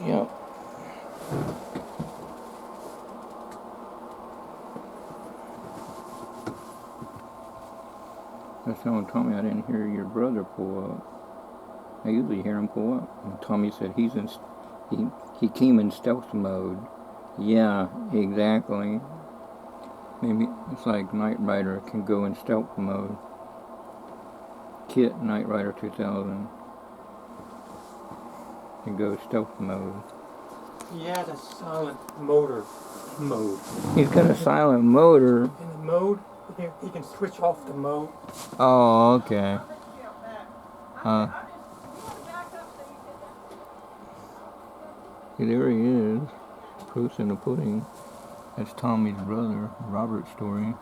Yep. That's someone told me I didn't hear your brother pull up. I usually hear him pull up. And Tommy said he came in stealth mode. Yeah, exactly. Maybe it's like Knight Rider can go in stealth mode. Kitt, Knight Rider 2000 can go stealth mode. He has a silent motor mode. He's got a silent motor. In the mode, he can switch off the mode. Oh, okay. There he is. Proofs in the pudding. That's Tommy's brother, Robert's story.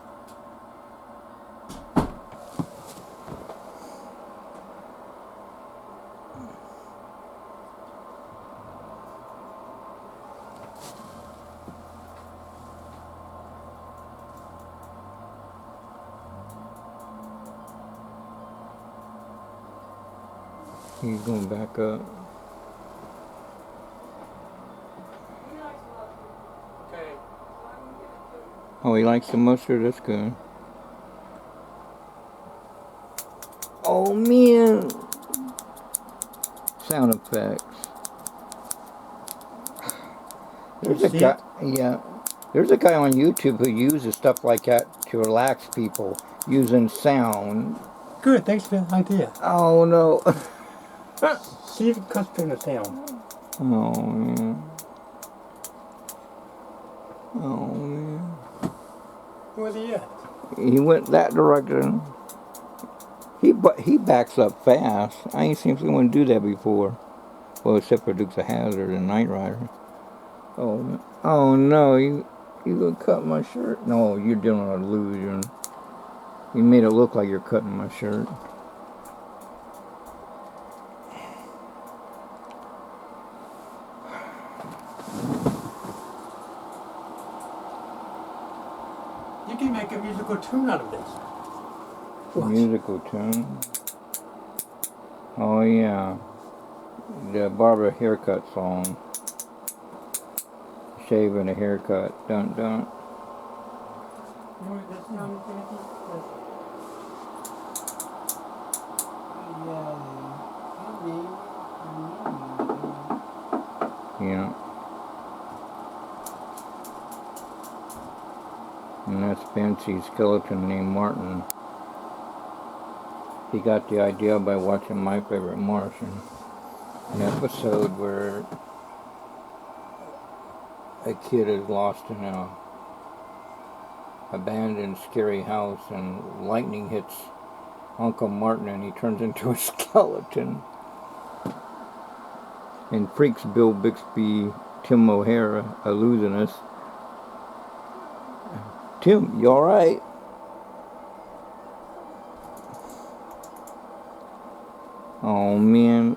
He's going back up. Okay. Oh, he likes the mustard? That's good. Oh, man. Sound effects. There's a guy, yeah. There's a guy on YouTube who uses stuff like that to relax people using sound. Good, thanks for the idea. Oh, no. See if it cuts through the sound. Oh, man. Oh, man. Where's he at? He went that direction. He backs up fast. I ain't seen someone do that before. Well, except for Dukes of Hazzard and Knight Rider. Oh no, you gonna cut my shirt? No, you're doing an illusion. You made it look like you're cutting my shirt. You can make a musical tune out of this. Watch. Musical tune? Oh yeah. The barber haircut song. Shaving a haircut. Dun dun. Yeah. And that's Fancy's skeleton named Martin. He got the idea by watching My Favorite Martian. An episode where a kid is lost in a abandoned scary house and lightning hits Uncle Martin and he turns into a skeleton and freaks Bill Bixby, Tim O'Hara, illusionist. Tim, you alright? Oh man,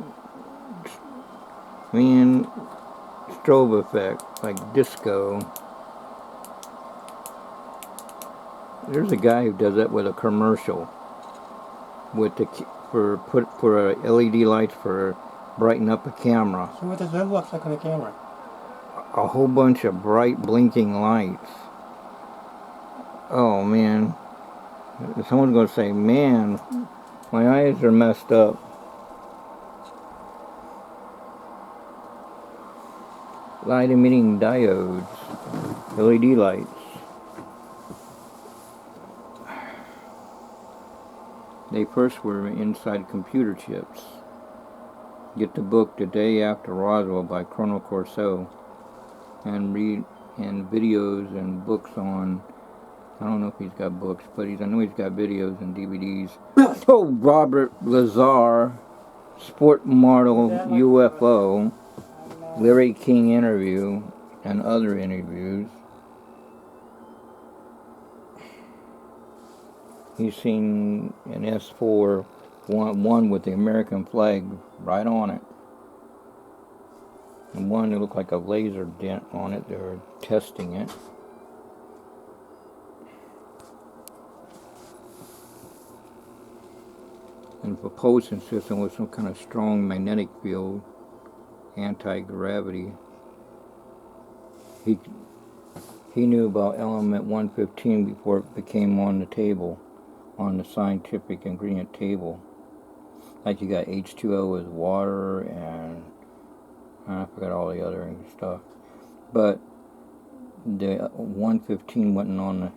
strobe effect, like disco. There's a guy who does that with a commercial, with the for LED lights for brighten up a camera. So what does that look like on the camera? A whole bunch of bright blinking lights. Oh man, someone's gonna say, man, my eyes are messed up. Light emitting diodes, LED lights. They first were inside computer chips. Get the book The Day After Roswell by Colonel Corso and read and videos and books on, I don't know if he's got books, but I know he's got videos and DVDs. Oh, Robert Lazar, Sport Model UFO, Larry King interview, and other interviews. He's seen an S4 one with the American flag right on it. And one that looked like a laser dent on it. They were testing it. And the propulsion system was some kind of strong magnetic field. anti-gravity. He knew about element 115 before it became on the table, on the scientific ingredient table. Like you got H2O is water, and I forgot all the other stuff. But the 115 wasn't on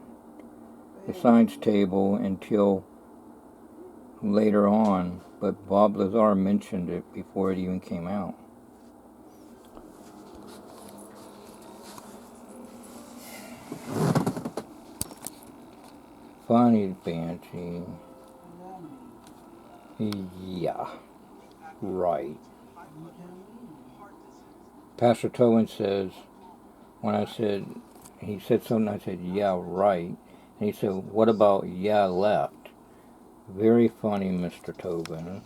the science table until later on, but Bob Lazar mentioned it before it even came out. Funny, Banshee. Yeah, right. Pastor Tobin says, when I said, he said something, I said, yeah, right. And he said, what about yeah, left? Very funny, Mr. Tobin.